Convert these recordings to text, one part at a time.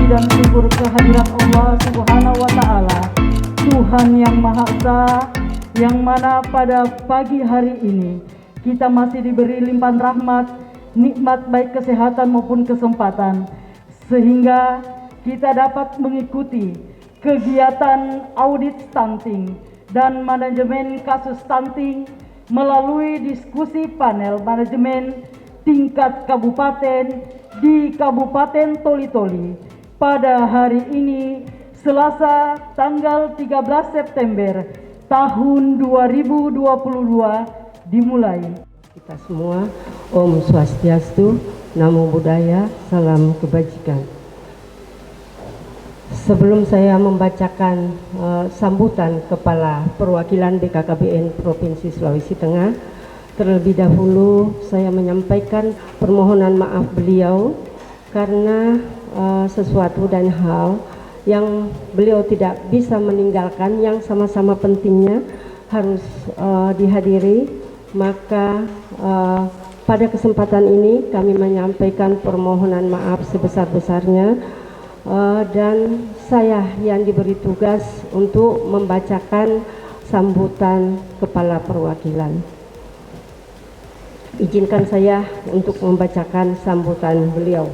dan syukur kehadirat Allah Subhanahu wa Ta'ala, Tuhan yang Maha Esa, yang mana pada pagi hari ini kita masih diberi limpahan rahmat, nikmat baik kesehatan maupun kesempatan, sehingga kita dapat mengikuti kegiatan audit stunting dan manajemen kasus stunting melalui diskusi panel manajemen tingkat kabupaten di Kabupaten Toli-Toli pada hari ini Selasa tanggal 13 September tahun 2022 dimulai. Kita semua, Om Swastiastu, Namo Buddhaya, Salam Kebajikan. Sebelum saya membacakan sambutan Kepala Perwakilan BKKBN Provinsi Sulawesi Tengah, terlebih dahulu saya menyampaikan permohonan maaf beliau karena sesuatu dan hal yang beliau tidak bisa meninggalkan yang sama-sama pentingnya harus dihadiri. Maka pada kesempatan ini kami menyampaikan permohonan maaf sebesar-besarnya. Dan saya yang diberi tugas untuk membacakan sambutan Kepala Perwakilan. Izinkan saya untuk membacakan sambutan beliau.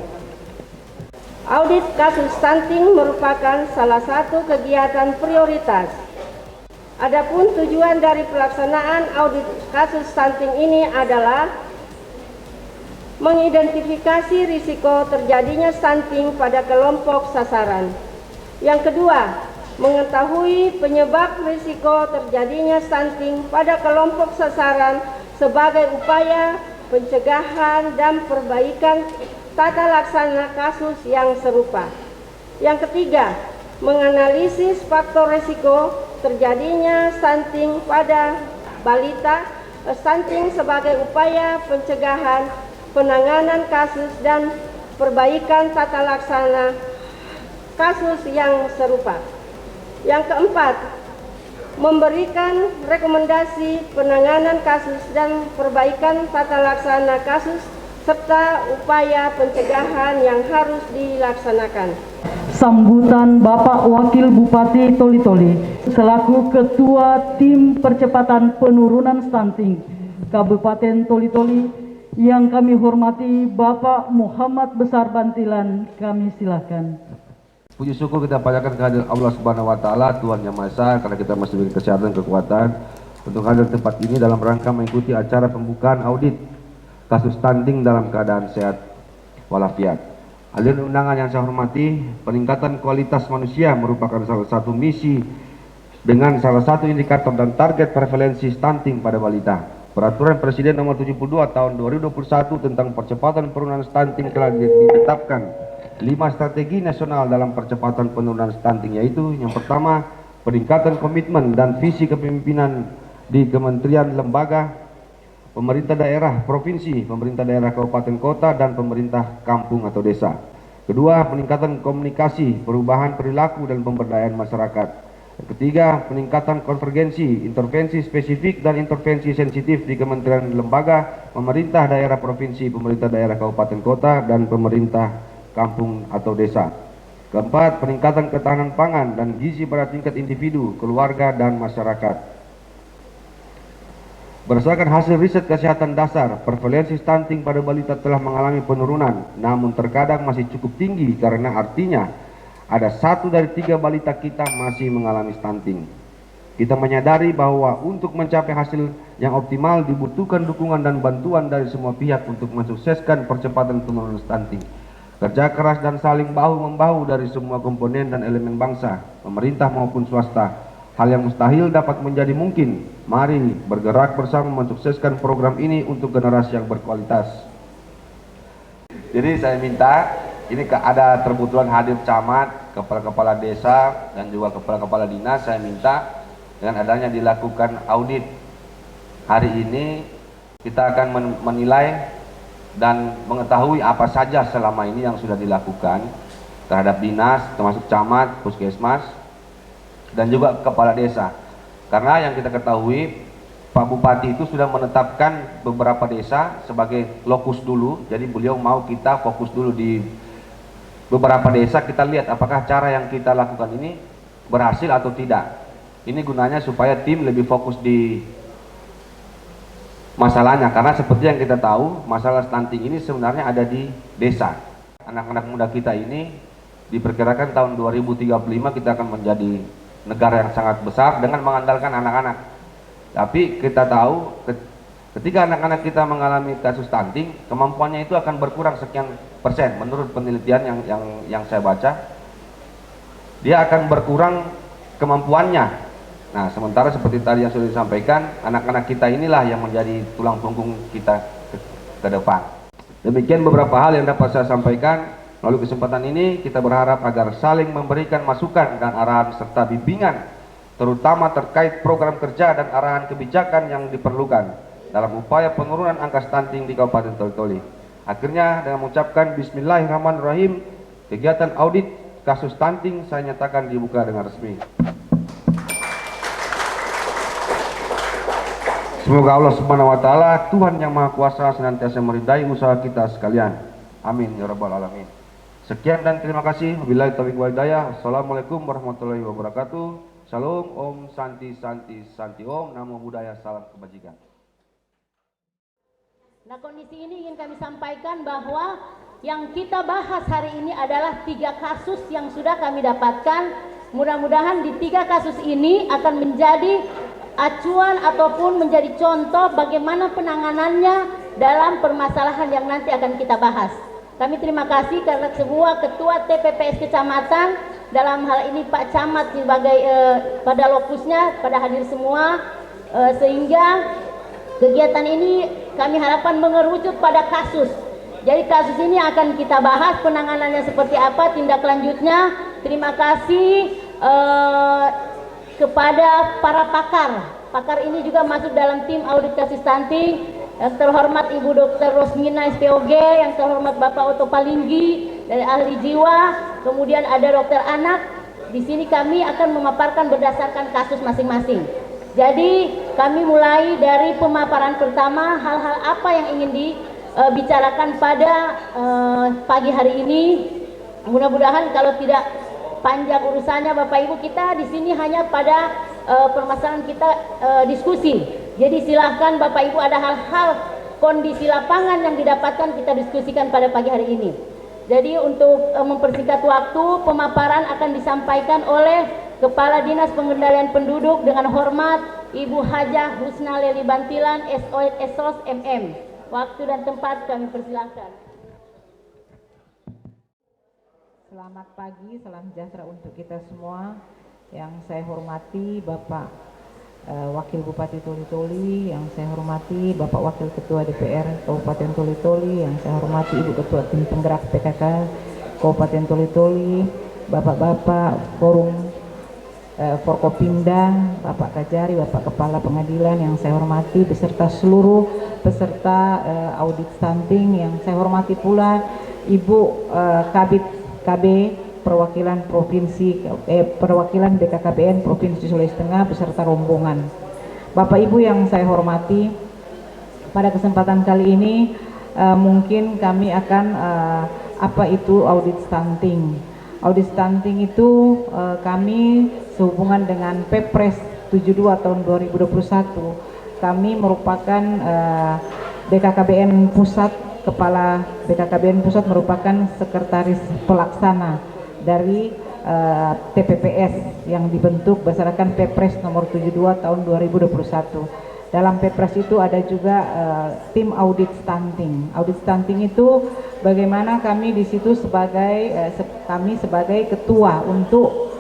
Audit kasus stunting merupakan salah satu kegiatan prioritas. Adapun tujuan dari pelaksanaan audit kasus stunting ini adalah mengidentifikasi risiko terjadinya stunting pada kelompok sasaran. Yang kedua, mengetahui penyebab risiko terjadinya stunting pada kelompok sasaran sebagai upaya pencegahan dan perbaikan tata laksana kasus yang serupa. Yang ketiga, menganalisis faktor risiko terjadinya stunting pada balita, stunting sebagai upaya pencegahan, penanganan kasus dan perbaikan tata laksana kasus yang serupa. Yang keempat, memberikan rekomendasi penanganan kasus dan perbaikan tata laksana kasus serta upaya pencegahan yang harus dilaksanakan. Sambutan Bapak Wakil Bupati Toli-Toli selaku Ketua Tim Percepatan Penurunan Stunting Kabupaten Toli-Toli yang kami hormati Bapak Muhammad Besar Bantilan, kami silakan. Puji syukur kita panjatkan kehadirat Allah Subhanahu wa Ta'ala, Tuhan Yang Maha Esa, karena kita masih diberi kesehatan dan kekuatan untuk hadir di tempat ini dalam rangka mengikuti acara pembukaan audit kasus stunting dalam keadaan sehat walafiat. Hadirin undangan yang saya hormati, peningkatan kualitas manusia merupakan salah satu misi dengan salah satu indikator dan target prevalensi stunting pada balita. Peraturan Presiden Nomor 72 Tahun 2021 tentang percepatan penurunan stunting telah ditetapkan 5 strategi nasional dalam percepatan penurunan stunting, yaitu yang pertama, peningkatan komitmen dan visi kepemimpinan di kementerian, lembaga, pemerintah daerah provinsi, pemerintah daerah kabupaten kota, dan pemerintah kampung atau desa. Kedua, peningkatan komunikasi, perubahan perilaku dan pemberdayaan masyarakat. Yang ketiga, peningkatan konvergensi, intervensi spesifik dan intervensi sensitif di kementerian, lembaga, pemerintah daerah provinsi, pemerintah daerah kabupaten kota, dan pemerintah kampung atau desa. Keempat, peningkatan ketahanan pangan dan gizi pada tingkat individu, keluarga, dan masyarakat. Berdasarkan hasil riset kesehatan dasar, prevalensi stunting pada balita telah mengalami penurunan, namun terkadang masih cukup tinggi karena artinya ada 1 dari 3 balita kita masih mengalami stunting. Kita menyadari bahwa untuk mencapai hasil yang optimal dibutuhkan dukungan dan bantuan dari semua pihak untuk mensukseskan percepatan penurunan stunting. Kerja keras dan saling bahu-membahu dari semua komponen dan elemen bangsa, pemerintah maupun swasta. Hal yang mustahil dapat menjadi mungkin. Mari bergerak bersama mensukseskan program ini untuk generasi yang berkualitas. Jadi saya minta, ini ada kebetulan hadir camat, kepala-kepala desa, dan juga kepala-kepala dinas. Saya minta dengan adanya dilakukan audit hari ini, kita akan menilai dan mengetahui apa saja selama ini yang sudah dilakukan terhadap dinas, termasuk camat, puskesmas, dan juga kepala desa. Karena yang kita ketahui, Pak Bupati itu sudah menetapkan beberapa desa sebagai lokus dulu. Jadi beliau mau kita fokus dulu di beberapa desa kita lihat apakah cara yang kita lakukan ini berhasil atau tidak. Ini gunanya supaya tim lebih fokus di masalahnya, karena seperti yang kita tahu masalah stunting ini sebenarnya ada di desa. Anak-anak muda kita ini diperkirakan tahun 2035 kita akan menjadi negara yang sangat besar dengan mengandalkan anak-anak. Tapi kita tahu ketika anak-anak kita mengalami kasus stunting, kemampuannya itu akan berkurang sekian persen. Menurut penelitian yang saya baca, dia akan berkurang kemampuannya. Nah, sementara seperti tadi yang sudah disampaikan, anak-anak kita inilah yang menjadi tulang punggung kita ke depan. Demikian beberapa hal yang dapat saya sampaikan. Melalui kesempatan ini kita berharap agar saling memberikan masukan dan arahan serta bimbingan, terutama terkait program kerja dan arahan kebijakan yang diperlukan dalam upaya penurunan angka stunting di Kabupaten Toli-Toli. Akhirnya dengan mengucapkan Bismillahirrahmanirrahim, kegiatan audit kasus stunting saya nyatakan dibuka dengan resmi. Semoga Allah Subhanahu wa taala, Tuhan yang Maha Kuasa, senantiasa meridai usaha kita sekalian. Amin ya rabbal alamin. Sekian dan terima kasih. Wabillahi taufiq wal hidayah. Assalamualaikum warahmatullahi wabarakatuh. Shalom, Om Santi Santi Santi Om. Namo Buddhaya, salam kebajikan. Nah, kondisi ini ingin kami sampaikan bahwa yang kita bahas hari ini adalah 3 kasus yang sudah kami dapatkan. Mudah-mudahan di 3 kasus ini akan menjadi acuan ataupun menjadi contoh bagaimana penanganannya dalam permasalahan yang nanti akan kita bahas. Kami terima kasih karena semua ketua TPPS kecamatan, dalam hal ini Pak Camat sebagai pada lokusnya, pada hadir semua, sehingga kegiatan ini kami harapkan mengerucut pada kasus. Jadi kasus ini akan kita bahas penanganannya seperti apa, tindak lanjutnya. Terima kasih kepada para pakar. Pakar ini juga masuk dalam tim audit kasus stunting. Yang terhormat Ibu Dr. Rosmina SPOG, yang terhormat Bapak Otto Palinggi dari ahli jiwa, kemudian ada dokter anak. Di sini kami akan memaparkan berdasarkan kasus masing-masing. Jadi kami mulai dari pemaparan pertama, hal-hal apa yang ingin dibicarakan pada pagi hari ini. Mudah-mudahan kalau tidak panjang urusannya Bapak Ibu, kita di sini hanya pada permasalahan kita diskusi. Jadi silahkan Bapak Ibu, ada hal-hal kondisi lapangan yang didapatkan kita diskusikan pada pagi hari ini. Jadi untuk mempersingkat waktu, pemaparan akan disampaikan oleh Kepala Dinas Pengendalian Penduduk dengan hormat Ibu Hajah Husna Leli Bantilan SOS MM. Waktu dan tempat kami persilahkan. Selamat pagi, salam sejahtera untuk kita semua. Yang saya hormati Bapak Wakil Bupati Toli-Toli, yang saya hormati Bapak Wakil Ketua DPR Kabupaten Toli-Toli, yang saya hormati Ibu Ketua Tim Penggerak PKK Kabupaten Toli-Toli, Bapak-Bapak Forum Forkopimda, Bapak Kajari, Bapak Kepala Pengadilan yang saya hormati, beserta seluruh peserta audit stunting yang saya hormati pula Ibu Kabid KB perwakilan perwakilan BKKBN Provinsi Sulawesi Tengah beserta rombongan. Bapak Ibu yang saya hormati, pada kesempatan kali ini mungkin kami akan apa itu audit stunting. Audit stunting itu kami sehubungan dengan Pepres 72 tahun 2021, kami merupakan BKKBN Pusat, Kepala BKKBN Pusat merupakan sekretaris pelaksana dari TPPS yang dibentuk berdasarkan Pepres nomor 72 tahun 2021. Dalam Pepres itu ada juga tim audit stunting. Audit stunting itu bagaimana kami di situ sebagai kami sebagai ketua untuk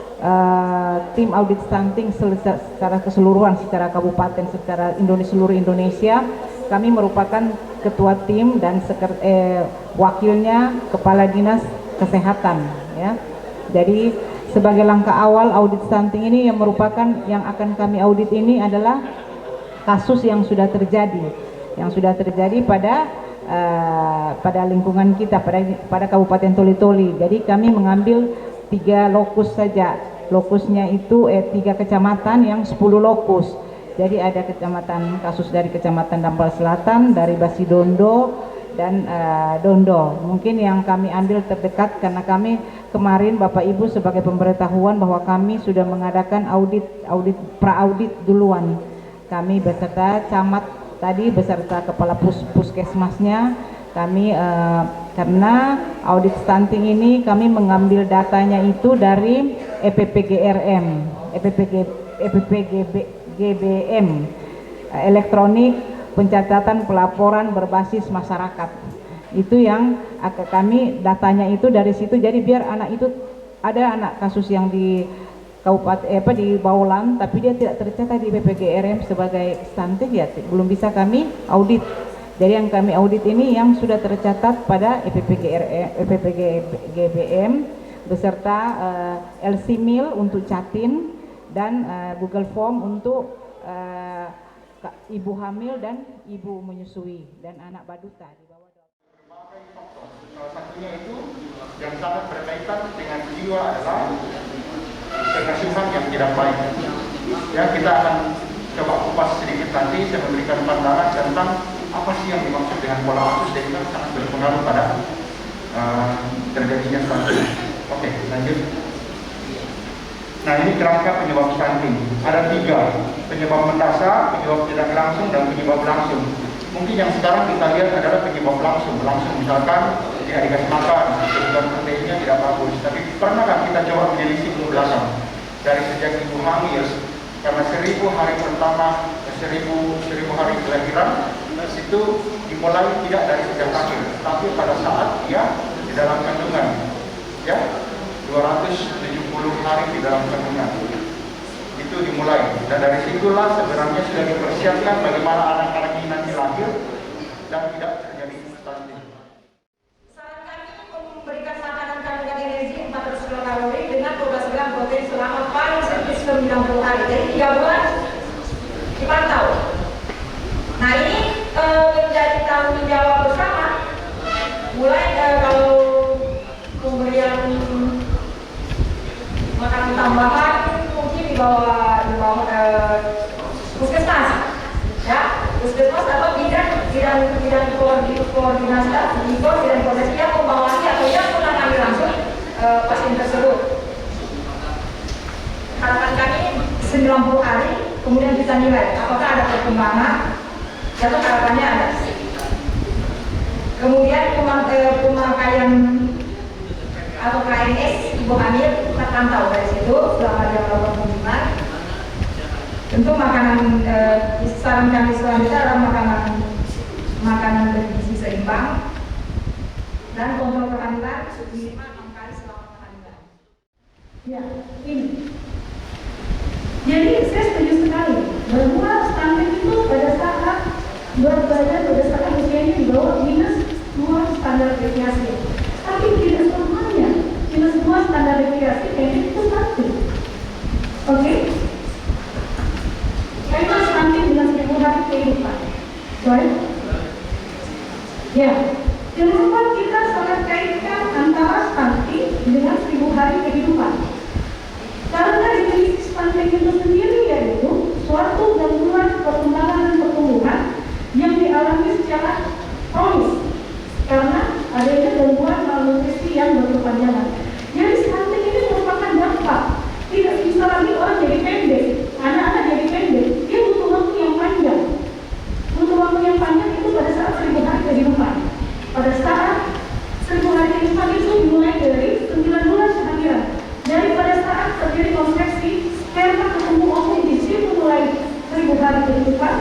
tim audit stunting secara keseluruhan, secara kabupaten, secara seluruh Indonesia. Kami merupakan ketua tim dan wakilnya Kepala Dinas Kesehatan, ya. Jadi sebagai langkah awal audit stunting ini yang merupakan yang akan kami audit ini adalah kasus yang sudah terjadi pada lingkungan kita, pada Kabupaten Toli-Toli. Jadi kami mengambil 3 lokus saja. Lokusnya itu 3 kecamatan yang 10 lokus. Jadi ada kasus dari Kecamatan Dampal Selatan, dari Basidondo, dan Dondo. Mungkin yang kami ambil terdekat karena kami kemarin Bapak Ibu sebagai pemberitahuan bahwa kami sudah mengadakan audit pra-audit duluan. Kami beserta camat tadi beserta kepala puskesmasnya kami karena audit stunting ini kami mengambil datanya itu dari EPPGBM elektronik pencatatan pelaporan berbasis masyarakat. Itu yang kami datanya itu dari situ, jadi biar anak itu ada anak kasus yang di kabupaten di Baulan tapi dia tidak tercatat di EPPGRM sebagai stunting, ya belum bisa kami audit. Jadi yang kami audit ini yang sudah tercatat pada EPPGBM beserta LC Mil untuk Catin dan Google Form untuk ibu hamil dan ibu menyusui dan anak baduta di bawah. Salah satunya itu yang sangat berkaitan dengan jiwa adalah pengasuhan yang tidak baik. Ya, kita akan coba kupas sedikit nanti, saya memberikan pandangan tentang apa sih yang dimaksud dengan pola asuh dan itu sangat berpengaruh pada terjadinya stunting. Oke, lanjut. Nah, ini kerangka penyebab stunting. Ada 3, penyebab mendasar, penyebab tidak langsung, dan penyebab langsung. Mungkin yang sekarang kita lihat adalah penyebab langsung. Langsung misalkan tidak dikasih makan, kebutuhan proteinnya tidak bagus. Tapi pernahkah kita coba menelisik ke belakang dari sejak ibu hamil, karena 1000 hari pertama, 1000 hari kelahiran, itu dimulai tidak dari sejak lahir, tapi pada saat dia di dalam kandungan, ya 270 hari di dalam kandungan itu dimulai, dan dari situlah sebenarnya sudah dipersiapkan bagaimana anak-anak ini nanti lahir dan tidak terjadi stunting. Saran kami memberikan makanan kandungan energi 400 kilokalori dengan 12 gram protein selama paling sedikit 90 hari, jadi 3 bulan dipantau. Nah, ini menjadi tanggung jawab bersama, mulai kalau pemberian makanan tambahan mungkin di bawah puskesmas, ya puskesmas atau bidang koordinasi di bidang koordinasi yang membawahi atau yang menangani langsung pasien tersebut. Harapan kami 90 hari kemudian kita nilai apakah ada perkembangan. Satu harapannya ada. Kemudian pemakaian atau KNS ibu hamil kita pantau dari situ selama dia melakukan kunjungan. Tentu makanan saran kami selanjutnya adalah makanan bergizi seimbang dan kontrol kehamilan minimal 6 kali selama kehamilan. Ya, ini. Jadi saya setuju sekali bahwa stunting itu pada saat berat badan berdasarkan usianya di bawah -2 standar deviasi. Tapi tidak semuanya -2 standar deviasi kayaknya itu stunting. Oke? Kaitan stunting dengan 1000 hari kehidupan. Sorry? Ya, jangan lupa kita sangat kaitkan antara stunting dengan 1000 hari kehidupan. Karena definisi stunting itu sendiri yaitu suatu gangguan perkembangan dan pertumbuhan yang dialami secara kronis karena adanya gangguan malnutrisi yang berkepanjangan. Jadi stunting ini merupakan dampak. Tidak bisa lagi orang jadi pendek, anak-anak jadi pendek. Dia butuh waktu yang panjang. Butuh waktu yang panjang itu pada saat 1000 hari kehidupan. Pada saat 1000 hari kehidupan itu dimulai dari 9 bulan kehamilan. Dari pada saat terjadi kontraksi, sperma ketemu ovum di situ mulai 1000 hari kehidupan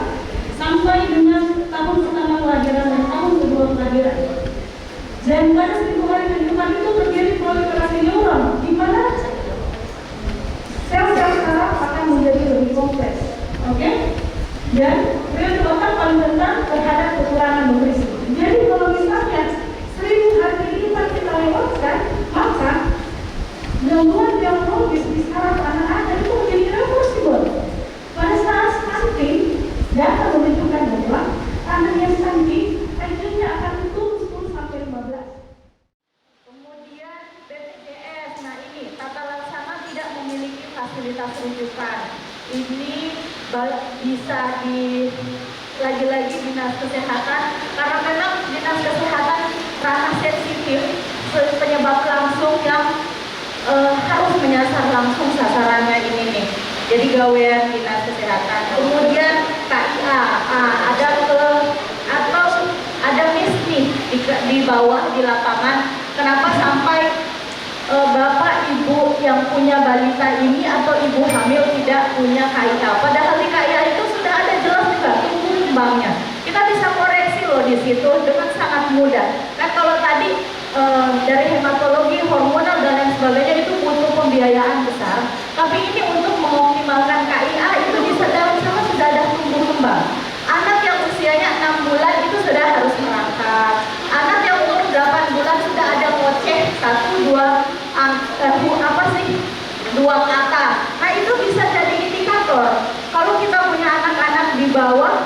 sampai dengan tahun pertama kelahiran dan tahun kedua kelahiran. Dan pada 1000 hari kehidupan itu terjadi proliferasi neuron, di mana sel-sel saraf akan menjadi lebih kompleks. Oke? Dan periode otak paling rentan terhadap kekurangan nutrisi. Jadi kalau misalnya 1000 hari kehidupan kita lewatkan, maka gangguan biologis di saraf anak-anak itu menjadi irreversible. Pada saat stunting, data menunjukkan bahwa anak yang stunting IQ-nya akan turun 10-15. Kemudian BPJS, nah ini tata laksana tidak memiliki fasilitas rujukan. Ini bisa lagi-lagi dinas kesehatan, karena memang dinas kesehatan ranah sensitif, penyebab langsung yang harus menyasar langsung sasarannya ini nih. Jadi gawean dinas kesehatan. Kemudian KIA ada miss nih di bawah di lapangan. Kenapa sampai bapak ibu yang punya balita ini atau ibu hamil tidak punya KIA? Padahal di KIA itu sudah ada jelas juga tumbuh kembangnya. Kita bisa koreksi loh di situ dengan sangat mudah. Kan kalau tadi dari hematologi, hormonal dan lain sebagainya itu butuh pembiayaan besar. Tapi ini untuk mengoptimalkan KIA itu bisa dalam sama sudah ada tumbuh kembang. Anak yang usianya 6 bulan itu sudah harus merangkak. Anak yang umur 8 bulan sudah ada ngoceh 2 kata. Nah itu bisa jadi indikator. Kalau kita punya anak-anak di bawah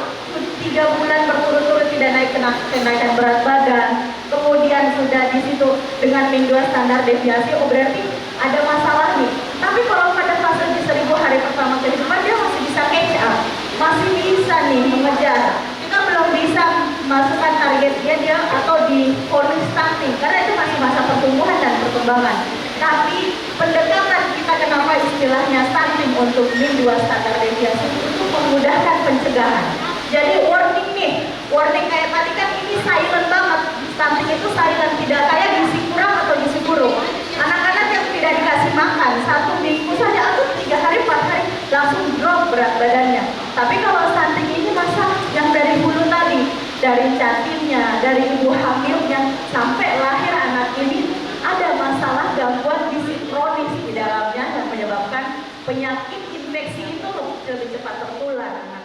3 bulan berturut-turut tidak naik kenaikan berat badan, kemudian sudah di situ dengan min 2 standar deviasi, oh berarti ada masalah nih. Tapi kalau pada fase di 1000 hari pertama kehidupan dia masih bisa catch up, masih bisa nih mengejar. Kita belum bisa masukkan targetnya dia atau di ponis stunting karena itu masih masa pertumbuhan dan perkembangan. Tapi pendekatan kita kenapa istilahnya stunting untuk min 2 standar deviasi untuk memudahkan pencegahan. Jadi warning nih, warning kayak tadi kan ini silent banget. Stunting itu silent, tidak kayak gizi kurang atau gizi buruk. Anak-anak yang tidak dikasih makan 1 minggu saja atau 3 hari 4 hari langsung drop berat badannya. Tapi kalau stunting ini masa yang dari hulu tadi, dari janinnya, dari ibu hamilnya sampai lahir anak ini ada masalah gangguan gizi kronis di dalamnya yang menyebabkan penyakit infeksi itu lebih cepat tertular.